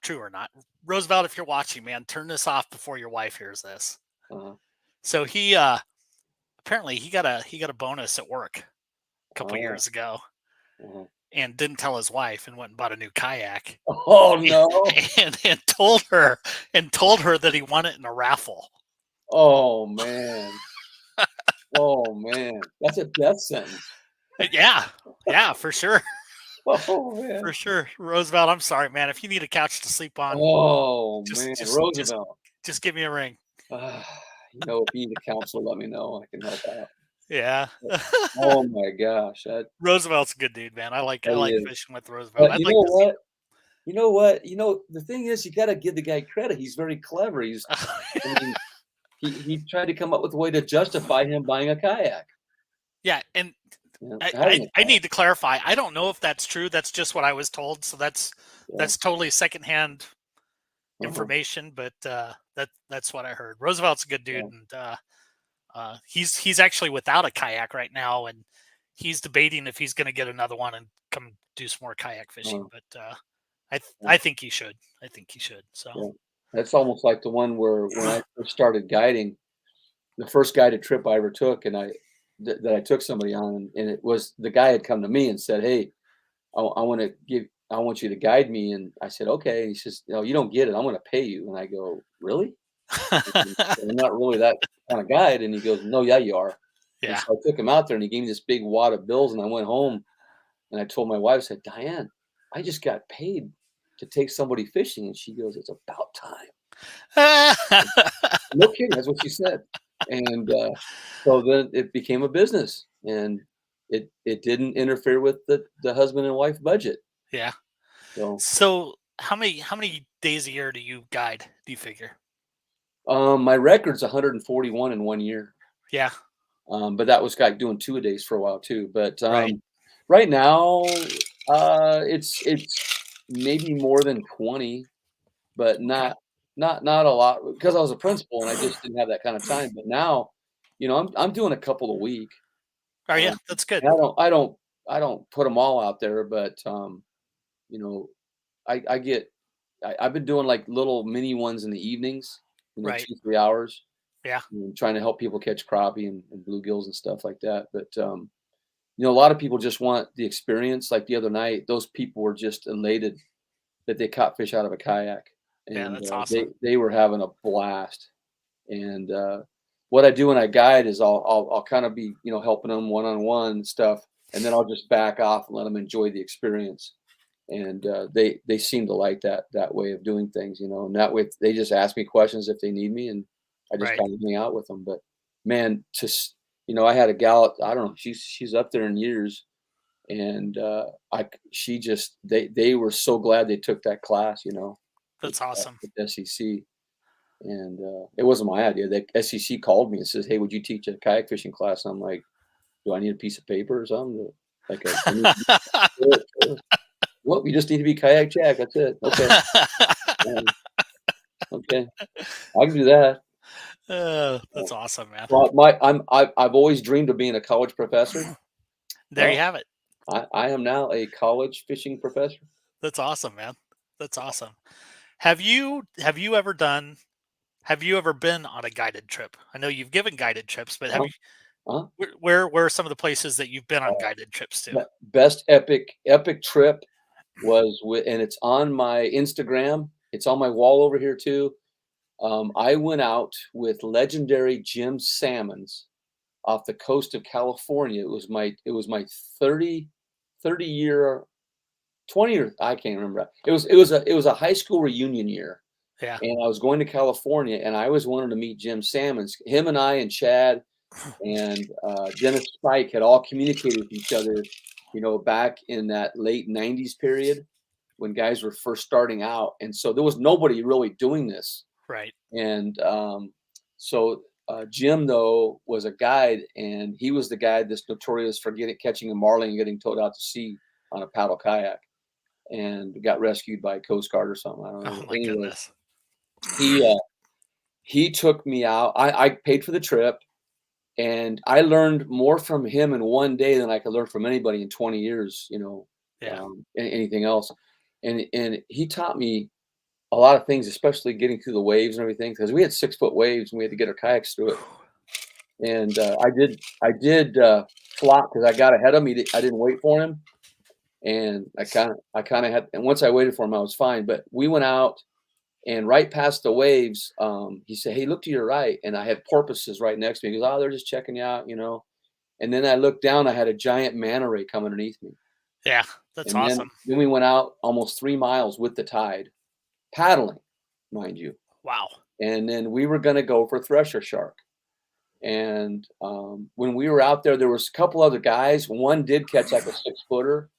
true or not. Roosevelt, if you're watching, man, turn this off before your wife hears this. Uh-huh, So he apparently he got a bonus at work a couple uh, years ago, uh-huh. and didn't tell his wife, and went and bought a new kayak. Oh, no. And told her that he won it in a raffle. Oh, man. Oh, man. That's a death sentence. Yeah, yeah, for sure. Oh, For man. sure. Roosevelt, I'm sorry, man. If you need a couch to sleep on, Oh, just man. just just Roosevelt. just give me a ring. Ah, if you need a counsel, let me know. I can help out. Yeah. But, oh my gosh, Roosevelt's a good dude, man. that I like is. fishing with Roosevelt. But I'd you like know to see what? You know what? The thing is, you gotta give the guy credit. He's very clever. I mean, he tried to come up with a way to justify him buying a kayak, Yeah, and having a I kayak. need to clarify. I don't know if that's true. That's just what I was told. So Yeah. that's totally secondhand Uh-huh. information, but that's what I heard. Roosevelt's a good dude, Yeah. and he's actually without a kayak right now, and he's debating if he's going to get another one and come do some more kayak fishing. Uh-huh. But Yeah. I think he should. I think he should. So Yeah. That's almost like the one where when I first started guiding, the first guided trip I ever took, and that I took somebody on, and it was the guy had come to me and said, "Hey, I want you to guide me." And I said, "Okay." And he says, "No, you don't get it. I'm going to pay you." And I go, "Really?" I'm not really that kind of guide. And he goes, "No, yeah, you are." And yeah. so I took him out there, and he gave me this big wad of bills. And I went home, and I told my wife, I said, "Diane, I just got paid to take somebody fishing." And she goes, "It's about time." No kidding. That's what she said. And so then it became a business, and it didn't interfere with the husband and wife budget. Yeah. So So how many days a year do you guide? Do you figure? my record's 141 in 1 year. Yeah. But that was like doing 2-a-days for a while too. But Right. right now, it's maybe more than 20, but Okay. not a lot because I was a principal and I just didn't have that kind of time. But now, I'm doing a couple a week. Oh yeah, Um, that's good. and I don't put them all out there, but you know, I get I've been doing like little mini ones in the evenings, Right. 2-3 hours, Yeah. trying to help people catch crappie and bluegills and stuff like that. But a lot of people just want the experience. Like the other night, those people were just elated that they caught fish out of a kayak, Yeah, and that's they awesome. they were having a blast. And what I do when I guide is I'll kind of be helping them one on one stuff, and then I'll just back off and let them enjoy the experience. And they seem to like that way of doing things, and that way they just ask me questions if they need me, and I just Right. kind of hang out with them. But man, I had a gal, I don't know, she's up there in years, and she just they were so glad they took that class, with, That's awesome. with SEC. And it wasn't my idea. The SEC called me and says, "Hey, would you teach a kayak fishing class?" I'm like, "Do I need a piece of paper or something? Like a sure, sure. Well, you just need to be KayakJak. That's it. Okay, um, okay." I can do that. That's awesome, man. Well, I've always dreamed of being a college professor. There you Well, have it. I am now a college fishing professor. That's awesome, man. That's awesome. Have you ever been on a guided trip? I know you've given guided trips, but have Uh-huh, you uh-huh. where are some of the places that you've been on Uh, guided trips to? best epic trip was with, and it's on my Instagram. It's on my wall over here too. I went out with legendary Jim Salmons off the coast of California. It was my 30 30 year 20 or I can't remember. It was a high school reunion year. Yeah. And I was going to California and I was wanting to meet Jim Salmons. Him and I and Chad and Dennis Spike had all communicated with each other, back in that late 90s period when guys were first starting out. And so there was nobody really doing this. Right. And Jim, though, was a guide, and he was the guy that's notorious for catching a marlin and getting towed out to sea on a paddle kayak and got rescued by Coast Guard or something. I don't Oh know. my Anyway, goodness. he he took me out. I paid for the trip, and I learned more from him in one day than I could learn from anybody in 20 years. Yeah. Anything else, and he taught me a lot of things, especially getting through the waves and everything, because we had 6 foot waves and we had to get our kayaks through it. And I did flop because I got ahead of him. I didn't wait for him, and I kind of had. And once I waited for him, I was fine. But we went out, and right past the waves, he said, "Hey, look to your right." And I had porpoises right next to me. He goes, "Oh, they're just checking you out." And then I looked down. I had a giant manta ray come underneath me. Yeah. That's And then awesome. then we went out almost 3 miles with the tide, paddling, mind you. Wow. And then we were going to go for thresher shark. And when we were out there, there was a couple other guys. One did catch like a 6 footer,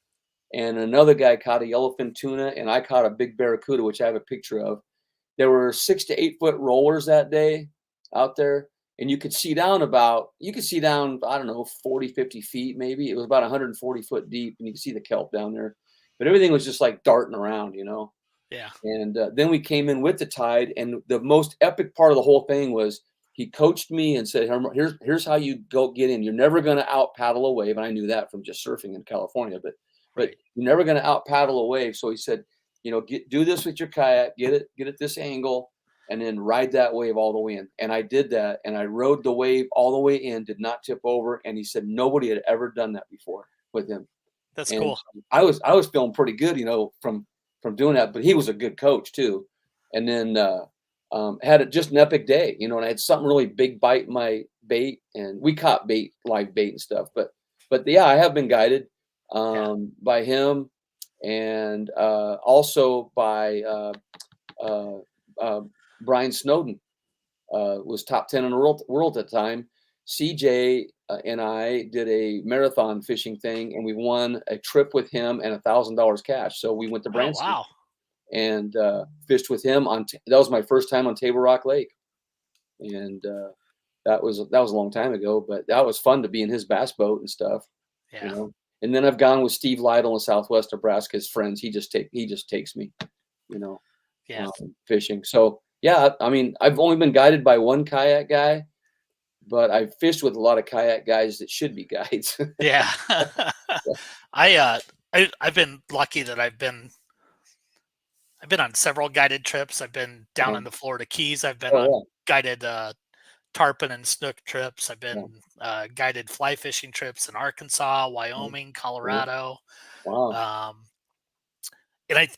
and another guy caught a yellowfin tuna, and I caught a big barracuda, which I have a picture of. There were 6 to 8 foot rollers that day out there, and you could see down, I don't know, 40, 50 feet maybe. It was about 140 foot deep, and you could see the kelp down there. But everything was just like darting around. Yeah. And then we came in with the tide, and the most epic part of the whole thing was he coached me and said, "Here's how you go get in. You're never going to out paddle a wave." And I knew that from just surfing in California, but Right. you're never going to out paddle a wave. So he said, do this with your kayak, get it this angle, and then ride that wave all the way in. And I did that, and I rode the wave all the way in, did not tip over. And he said nobody had ever done that before with him. That's And cool. I was feeling pretty good, from doing that. But he was a good coach too. And then just an epic day, and I had something really big bite in my bait, and we caught live bait and stuff. But yeah, I have been guided Yeah. by him, and also by uh, uh, Brian Snowden. Was top 10 in the world at the time. CJ and I did a marathon fishing thing, and we won a trip with him and $1,000 cash. So we went to Oh Branson wow. and fished with him that was my first time on Table Rock Lake, and that was a long time ago, but that was fun to be in his bass boat and stuff, you Yeah. know. And then I've gone with Steve Lytle in Southwest Nebraska, his friends. He just takes me, you know, Yeah. fishing. So yeah, I mean, I've only been guided by one kayak guy, but I've fished with a lot of kayak guys that should be guides. Yeah. I I've been lucky that I've been on several guided trips. I've been down in the Florida Keys. I've been on Oh guided tarpon and snook trips. I've yeah, been guided fly fishing trips in Arkansas, yeah, Wyoming, yeah. Colorado. Wow. Um, and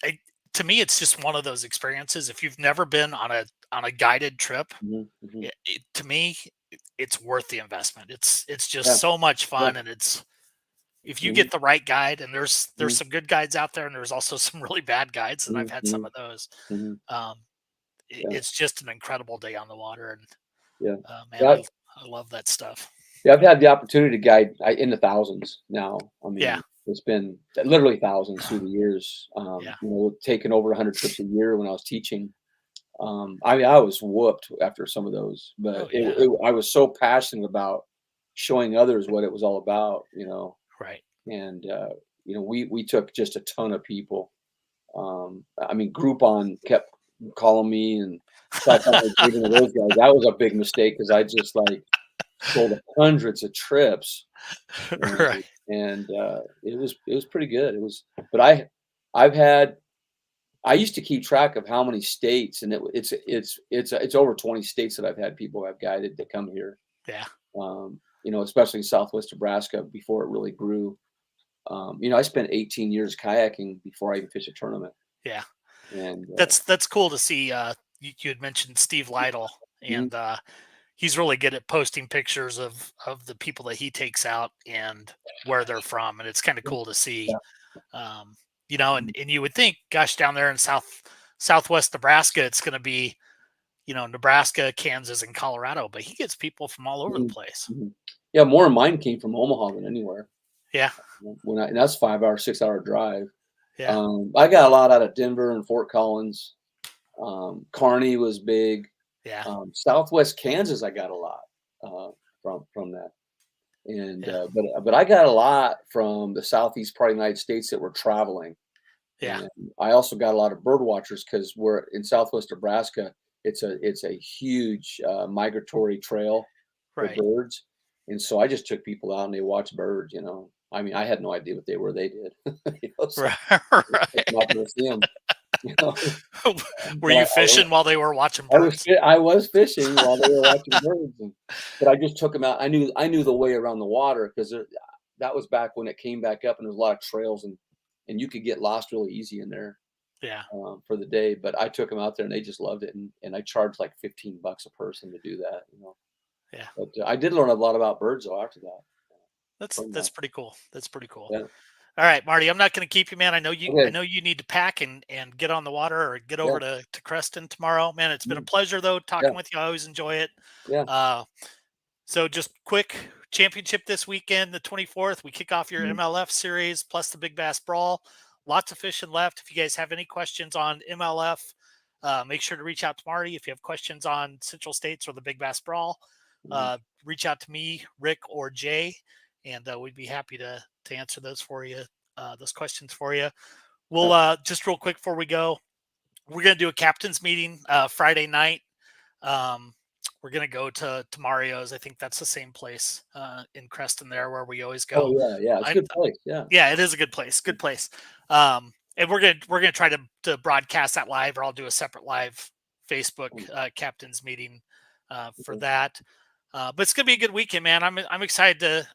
to me, it's just one of those experiences. If you've never been on a guided trip, Mhm, mhm. to me, it's worth the investment. It's just Yeah, so much yeah. fun, and it's if you Mhm, get the right guide, and there's mhm, some good guides out there, and there's also some really bad guides, and I've mhm, had some mhm, of those. mhm. Um, Yeah, it's just an incredible day on the water, and yeah. man, Yeah, I love that stuff. yeah, I've had the opportunity to guide in the thousands now. I Yeah, mean, it's been literally thousands through the years. yeah. Taking over 100 trips a year when I was teaching. I mean, I was whooped after some of those, but Oh yeah. I was so passionate about showing others what it was all about. Right. And we took just a ton of people. I mean, Groupon kept calling me, and So I thought I'd dig into those guys. That was a big mistake because I just like sold hundreds of trips, and Right. it was pretty good. It was, but I've had I used to keep track of how many states, and it's over 20 states that I've had people have guided to come here. Yeah. Especially in Southwest Nebraska before it really grew. I spent 18 years kayaking before I even fished a tournament, Yeah. and That's cool to see. You had mentioned Steve Lytle, mhm, and he's really good at posting pictures of the people that he takes out and where they're from, and it's kind of cool to see. yeah, Um, and you would think, gosh, down there in Southwest Nebraska, it's going to be Nebraska, Kansas, and Colorado, but he gets people from all over the mhm, place. mhm. Yeah, more of mine came from Omaha than anywhere. Yeah, And that's 5 hour, 6 hour drive. yeah, I got a lot out of Denver and Fort Collins. Kearney was big. yeah, Southwest Kansas, I got a lot from that. And yeah, but I got a lot from the southeast part of the United States that were traveling, yeah. and I also got a lot of bird watchers because we're in Southwest Nebraska. It's a huge migratory trail for Right, birds, and so I just took people out and they watched birds. I mean, I had no idea what they were. They did, so right, I took them out right. to see them. You know, Were but you fishing while they were watching birds? I was fishing while they were watching birds, but I just took them out. I knew the way around the water because that was back when it came back up, and there was a lot of trails, and you could get lost really easy in there Yeah, for the day. But I took them out there, and they just loved it, and I charged like $15 a person to do that. yeah. But I did learn a lot about birds though after that. That's From that's that, pretty cool. That's pretty cool. yeah. All right, Marty, I'm not going to keep you, man. I Okay, know you need to pack and get on the water or get yeah, over to Creston tomorrow. Man, it's been a mhm, pleasure though yeah, talking with you. I always enjoy it. yeah, Uh, so just quick championship this weekend, the 24th. We kick off your mhm, MLF series plus the Big Bass Brawl. Lots of fishing left. If you guys have any questions on MLF, make sure to reach out to Marty. If you have questions on Central States or the Big Bass Brawl, mhm, uh, reach out to me, Rick, or Jay, and we'd be happy to answer those for you. Those questions for you. yeah, We'll just real quick before we go, we're gonna do a captain's meeting Friday night. Um, we're gonna go to Mario's. I think that's the same place in Creston there where we always oh go. yeah, yeah, it's a I good place, yeah, Yeah, it is a good place. Good place. And we're gonna try to broadcast that live, or I'll do a separate live Facebook mm, captain's meeting for okay, that. But it's gonna be a good weekend, man. I'm excited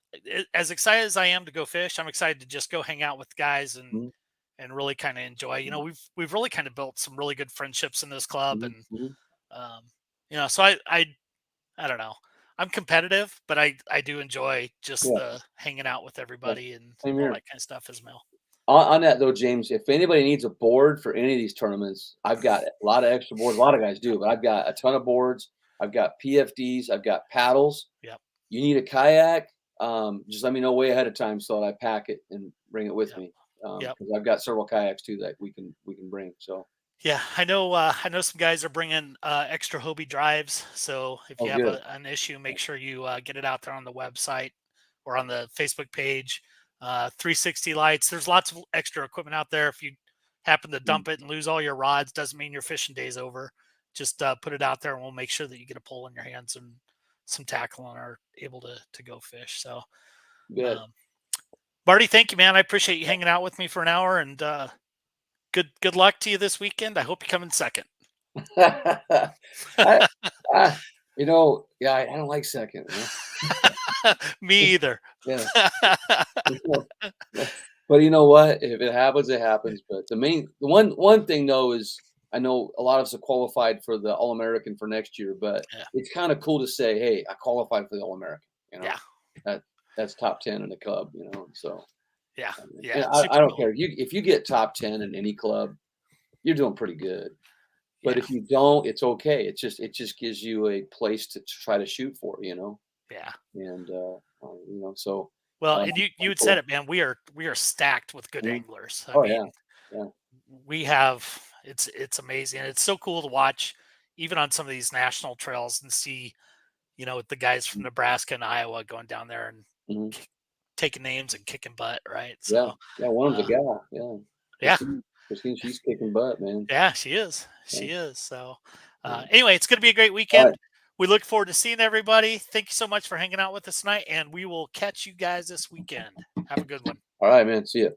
as excited as I am to go fish. I'm excited to just go hang out with guys mhm, and really kind of enjoy. mhm, We've really kind of built some really good friendships in this club, mhm, and mhm, um, so I don't know. I'm competitive, but I do enjoy just yeah, the hanging out with yeah, everybody and same all here. that kind of stuff as well. On that though, James, if anybody needs a board for any of these tournaments, I've got a lot of extra boards. A lot of guys do, but I've got a ton of boards. I've got PFDs. I've got paddles. Yep. You need a kayak? Just let me know way ahead of time so that I pack it and bring it with Yep. me. Yep. Because I've got several kayaks too that we can bring. So, Yeah, I know some guys are bringing extra Hobie drives. So if you oh, have good. an issue, make sure you get it out there on the website or on the Facebook page. 360 lights. There's lots of extra equipment out there. If you happen to Mm, dump it and lose all your rods, doesn't mean your fishing day's over. Just put it out there, and we'll make sure that you get a pole in your hands and some tackle and are able to go fish. So, good. um, Marty, thank you, man. I appreciate you hanging out with me for an hour, and good luck to you this weekend. I hope you come in second. I, yeah, I don't like second. Me either. Yeah. Yeah. But you know what? If it happens, it happens. But the one thing though is I know a lot of us have qualified for the All American for next year, but Yeah. it's kind of cool to say, hey, I qualified for the All American. You Yeah. know, that that's top 10 in the club. So Yeah. and Yeah. I Super don't cool. care if you get top 10 in any club, you're doing pretty good. But Yeah. if you don't, it's okay. It just gives you a place to try to shoot for. Yeah. And so Well, uh, and you I'm had said cool. it, man. We are stacked with good Mhm. anglers. I Oh yeah, mean, yeah. we have it's amazing. It's so cool to watch even on some of these national trails and see, the guys from Nebraska and Iowa going down there and Mhm. k- taking names and kicking butt, right? Yeah, So, yeah, one of them's a uh, gal, yeah. yeah, Christine, she's kicking butt, man. yeah, she is. Yeah, She is. So, Anyway, it's going to be a great All weekend. right. We look forward to seeing everybody. Thank you so much for hanging out with us tonight, and we will catch you guys this weekend. Have a good one. All right, man. See ya.